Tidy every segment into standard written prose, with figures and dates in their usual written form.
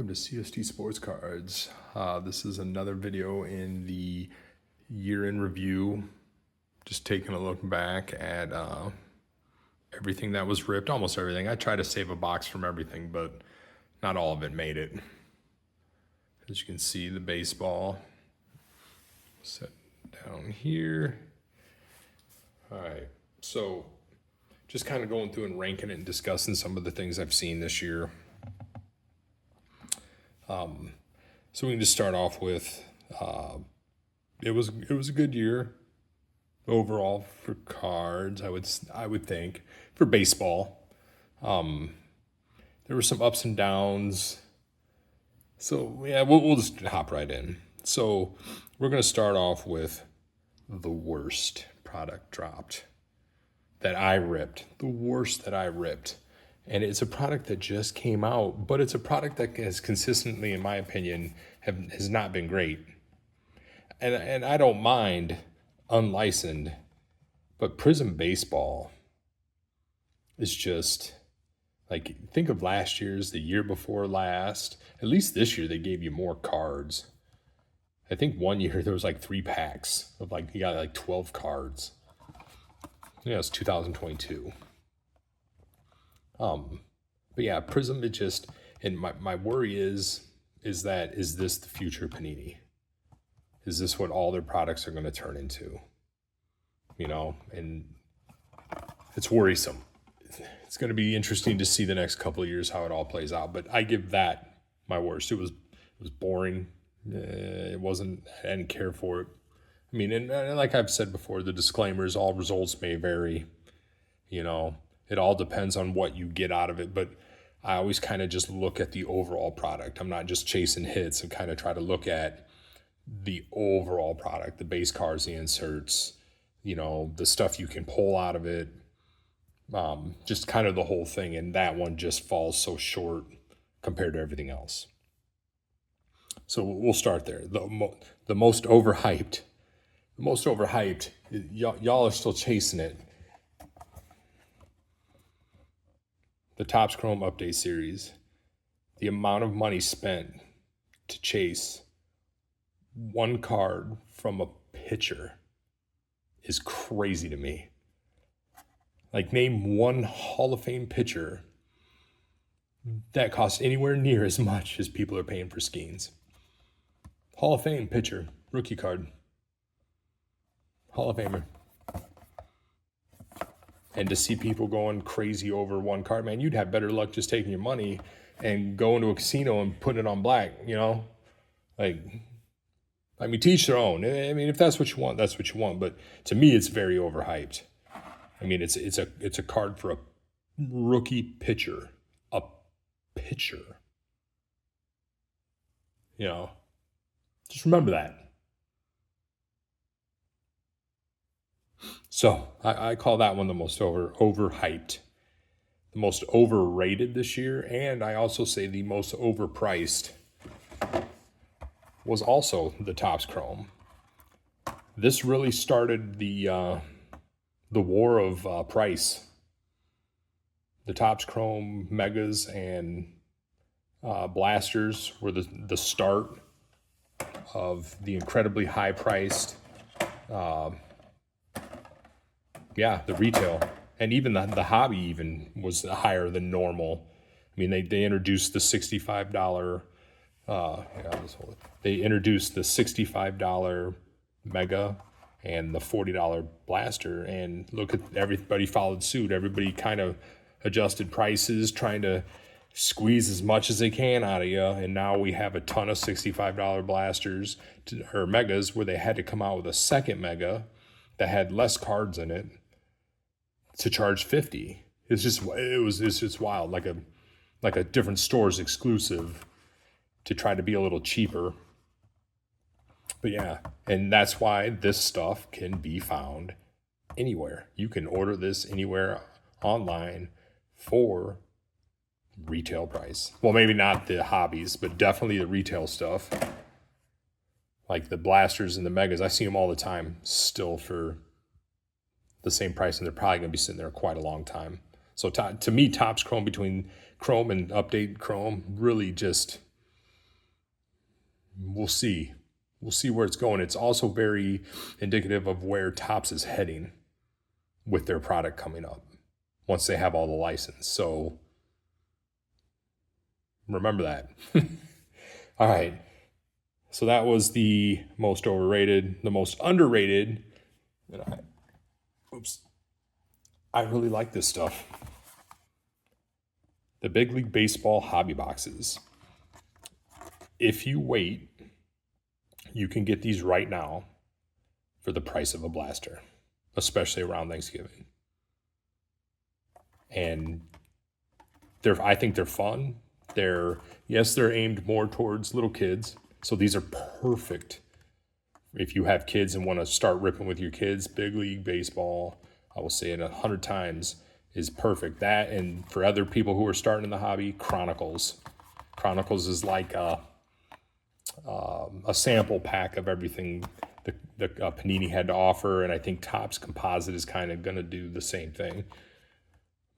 welcome to CST Sports Cards. This is another video in the year in review, just taking a look back at everything that was ripped, almost everything. I tried to save a box from everything, but not all of it made it. As you can see, the baseball set down here. All right, so just kind of going through and ranking it and discussing some of the things I've seen this year. So we can just start off with, it was a good year overall for cards. I would think for baseball. There were some ups and downs. So yeah, we'll just hop right in. So we're gonna start off with the worst product dropped that I ripped. The worst that I ripped. And it's a product that just came out, but it's a product that has consistently, in my opinion, has not been great. And I don't mind unlicensed, but Prism Baseball is just, like, think of last year's, the year before last. At least this year they gave you more cards. I think one year there was like 3 packs of, like, you got like 12 cards. Yeah, it's 2022. But yeah, Prism, it just, and my worry is this the future Panini? Is this what all their products are going to turn into? You know, and it's worrisome. It's going to be interesting to see the next couple of years how it all plays out, but I give that my worst. It was boring. It wasn't, I didn't care for it. I mean, and like I've said before, the disclaimers, all results may vary, you know. It all depends on what you get out of it, but I always kind of just look at the overall product. I'm not just chasing hits and kind of try to look at the overall product, the base cards, the inserts, you know, the stuff you can pull out of it, just kind of the whole thing. And that one just falls so short compared to everything else. So we'll start there. The most overhyped. Y'all are still chasing it. The Topps Chrome Update Series. The amount of money spent to chase one card from a pitcher is crazy to me. Like, name one Hall of Fame pitcher that costs anywhere near as much as people are paying for Skeens. Hall of Fame pitcher, rookie card. Hall of Famer. And to see people going crazy over one card, man, you'd have better luck just taking your money and going to a casino and putting it on black, you know? Like, I mean, to each their own. I mean, if that's what you want, that's what you want. But to me, it's very overhyped. I mean, it's a card for a rookie pitcher. A pitcher. You know? Just remember that. So I call that one the most overhyped, the most overrated this year, and I also say the most overpriced was also the Topps Chrome. This really started the war of price. The Topps Chrome Megas and Blasters were the start of the incredibly high priced. The retail, and even the hobby even was higher than normal. I mean, they introduced the $65. They introduced the $65 Mega and the $40 Blaster, and look at everybody followed suit. Everybody kind of adjusted prices, trying to squeeze as much as they can out of you. And now we have a ton of $65 Blasters or Megas where they had to come out with a second Mega that had less cards in it to charge $50. It's just wild, like a different store's exclusive to try to be a little cheaper. But yeah, and that's why this stuff can be found anywhere. You can order this anywhere online for retail price. Well, maybe not the hobbies, but definitely the retail stuff. Like the Blasters and the Megas, I see them all the time still for the same price, and they're probably going to be sitting there quite a long time. So to me, Topps Chrome, between Chrome and Update Chrome, really just We'll see. We'll see where it's going. It's also very indicative of where Topps is heading with their product coming up once they have all the license. So remember that. All right. So that was the most overrated, the most underrated. And I really like this stuff. The Big League Baseball hobby boxes. If you wait, you can get these right now for the price of a blaster, especially around Thanksgiving. And I think they're fun. They're aimed more towards little kids. So these are perfect if you have kids and want to start ripping with your kids. Big League Baseball, I will say it 100 times, is perfect. That, and for other people who are starting in the hobby, Chronicles. Chronicles is like a sample pack of everything the Panini had to offer, and I think Topps Composite is kind of going to do the same thing.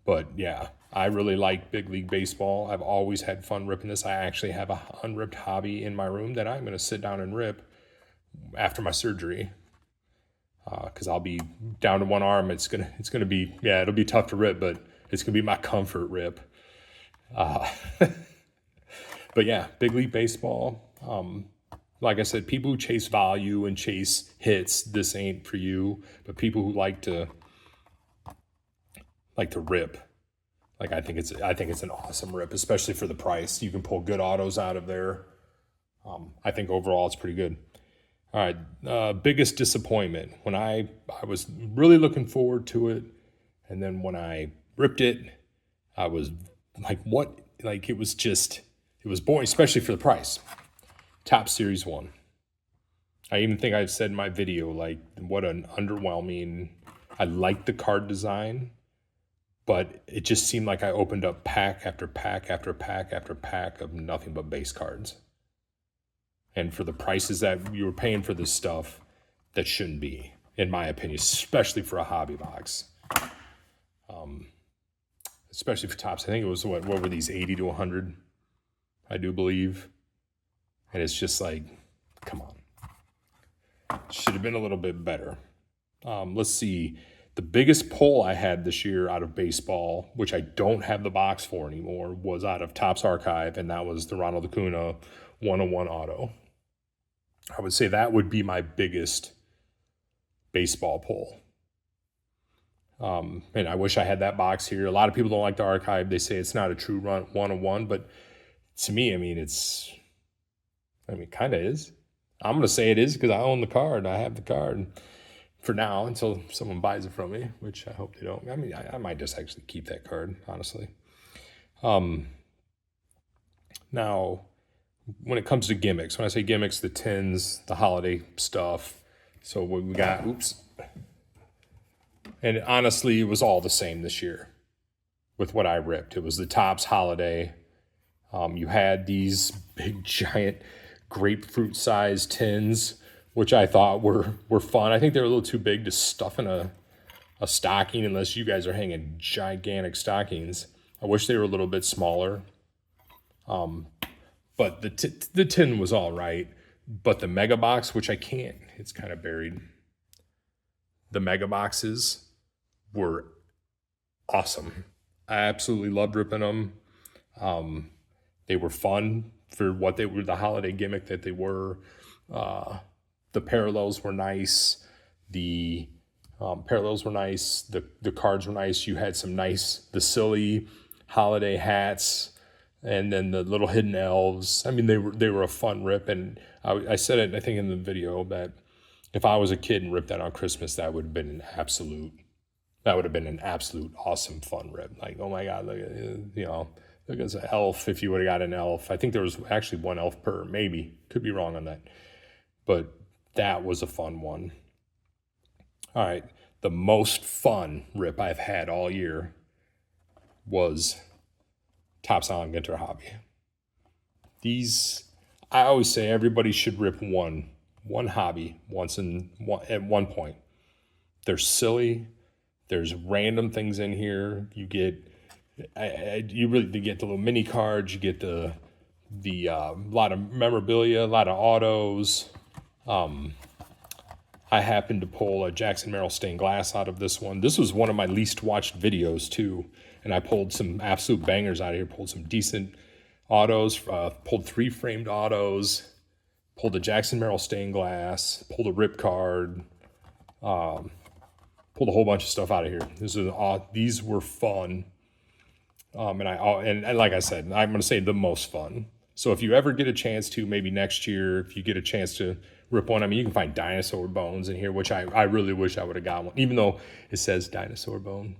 But yeah, I really like Big League Baseball. I've always had fun ripping this. I actually have a unripped hobby in my room that I'm going to sit down and rip after my surgery, because I'll be down to one arm. It's gonna be, it'll be tough to rip, but it's gonna be my comfort rip. But yeah, Big League Baseball. Like I said, people who chase value and chase hits, this ain't for you. But people who like to rip, I think it's an awesome rip, especially for the price. You can pull good autos out of there. I think overall it's pretty good. All right, biggest disappointment. When I was really looking forward to it, and then when I ripped it, I was like, what? Like, it was boring, especially for the price. Topps Series 1. I even think I've said in my video, like, what an underwhelming. I liked the card design, but it just seemed like I opened up pack after pack after pack after pack of nothing but base cards. And for the prices that you were paying for this stuff, that shouldn't be, in my opinion, especially for a hobby box. Especially for Topps. I think it was, what were these, 80 to 100, I do believe. And it's just like, come on. Should have been a little bit better. Let's see. The biggest pull I had this year out of baseball, which I don't have the box for anymore, was out of Topps Archive, and that was the Ronald Acuna 101 auto. I would say that would be my biggest baseball pull. And I wish I had that box here. A lot of people don't like the Archive. They say it's not a true run 101, but to me, I mean, kind of is. I'm going to say it is because I own the card. I have the card for now until someone buys it from me, which I hope they don't. I mean, I might just actually keep that card, honestly. Now, when it comes to gimmicks, when I say gimmicks, the tins, the holiday stuff. So what we got, and honestly, it was all the same this year with what I ripped. It was the Topps holiday. You had these big, giant grapefruit-sized tins, which I thought were fun. I think they were a little too big to stuff in a stocking, unless you guys are hanging gigantic stockings. I wish they were a little bit smaller. But the tin was all right. But the mega box, which I can't, it's kind of buried. The mega boxes were awesome. I absolutely loved ripping them. They were fun for what they were, the holiday gimmick that they were. The parallels were nice. The parallels were nice. The cards were nice. You had the silly holiday hats, and then the little hidden elves. I mean, they were a fun rip. And I said it, I think, in the video, that if I was a kid and ripped that on Christmas, that would have been an absolute awesome fun rip. Like, oh my God, look at an elf. If you would have got an elf, I think there was actually one elf per, maybe, could be wrong on that, but that was a fun one. All right, the most fun rip I've had all year was Topps Allen Ginter hobby. These, I always say everybody should rip one hobby at one point. They're silly. There's random things in here. You get, you really get the little mini cards. You get the the lot of memorabilia, a lot of autos. I happened to pull a Jackson Merrill stained glass out of this one. This was one of my least watched videos too, and I pulled some absolute bangers out of here. Pulled some decent autos, pulled 3 framed autos, pulled a Jackson Merrill stained glass, pulled a rip card, pulled a whole bunch of stuff out of here. These were fun, and like I said, I'm going to say the most fun. So if you ever get a chance to, maybe next year, if you get a chance to rip one, I mean, you can find dinosaur bones in here, which I really wish I would have got one, even though it says dinosaur bone.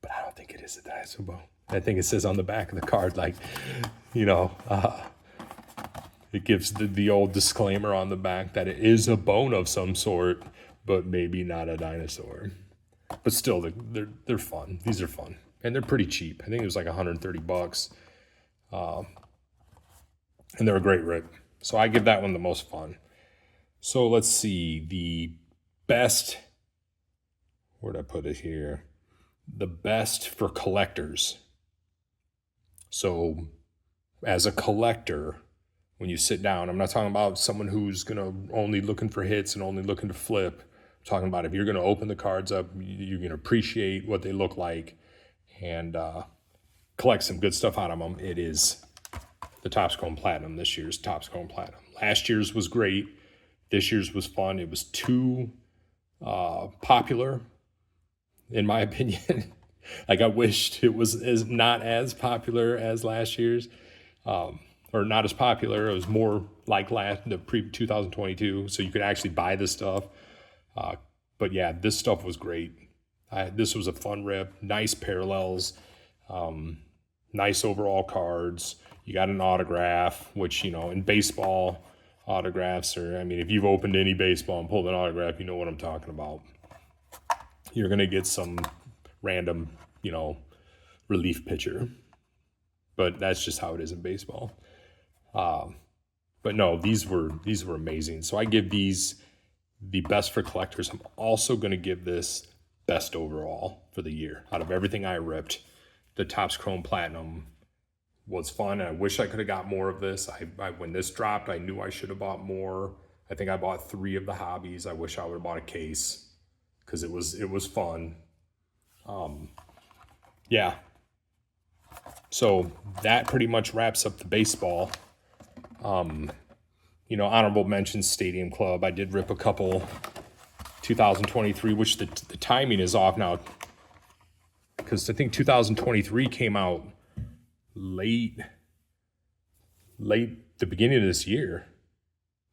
But I don't think it is a dinosaur bone. I think it says on the back of the card, like, it gives the old disclaimer on the back that it is a bone of some sort, but maybe not a dinosaur. But still, they're fun. These are fun. And they're pretty cheap. I think it was like $130. And they're a great rip. So I give that one the most fun. So let's see. The best, where'd I put it here? The best for collectors. So as a collector, when you sit down, I'm not talking about someone who's going to only looking for hits and only looking to flip. I'm talking about if you're going to open the cards up, you're going to appreciate what they look like and collect some good stuff out of them. It is the Topps Chrome Platinum, this year's Topps Chrome Platinum. Last year's was great. This year's was fun. It was too popular, in my opinion. Like, I wished it was not as popular as last year's, or not as popular. It was more like the pre-2022, so you could actually buy this stuff. But yeah, this stuff was great. This was a fun rip. Nice parallels, nice overall cards. You got an autograph, which, in baseball, autographs are, I mean, if you've opened any baseball and pulled an autograph, you know what I'm talking about. You're going to get some random, relief pitcher. But that's just how it is in baseball. But no, these were amazing. So I give these the best for collectors. I'm also going to give this best overall for the year. Out of everything I ripped, the Topps Chrome Platinum was fun. I wish I could have got more of this. When this dropped, I knew I should have bought more. I think I bought 3 of the hobbies. I wish I would have bought a case because it was fun. Yeah. So that pretty much wraps up the baseball. Honorable mentions Stadium Club. I did rip a couple 2023, which the timing is off now because I think 2023 came out late the beginning of this year,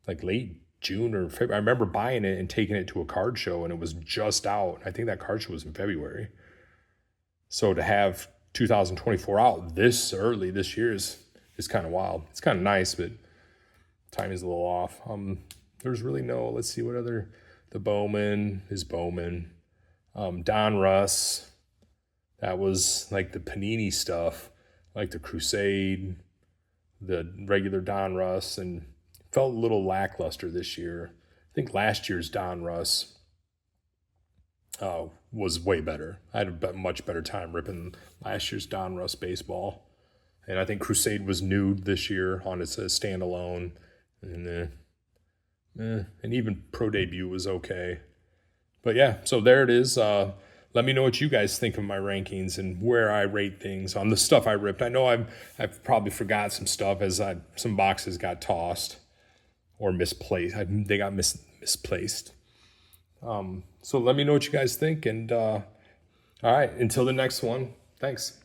like late June or February. I remember buying it and taking it to a card show and it was just out. I think that card show was in February. So to have 2024 out this early this year is kind of wild. It's kind of nice, but timing's a little off. There's really let's see what other, the Bowman is Bowman. Don Russ, that was like the Panini stuff, like the Crusade, the regular Don Russ, and felt a little lackluster this year. I think last year's Don Russ was way better. I had a much better time ripping last year's Don Russ baseball. And I think Crusade was new this year on its standalone. And even Pro Debut was okay. But yeah, so there it is. Let me know what you guys think of my rankings and where I rate things on the stuff I ripped. I know I've probably forgot some stuff as some boxes got tossed or misplaced. They got misplaced. So let me know what you guys think. And all right, until the next one, thanks.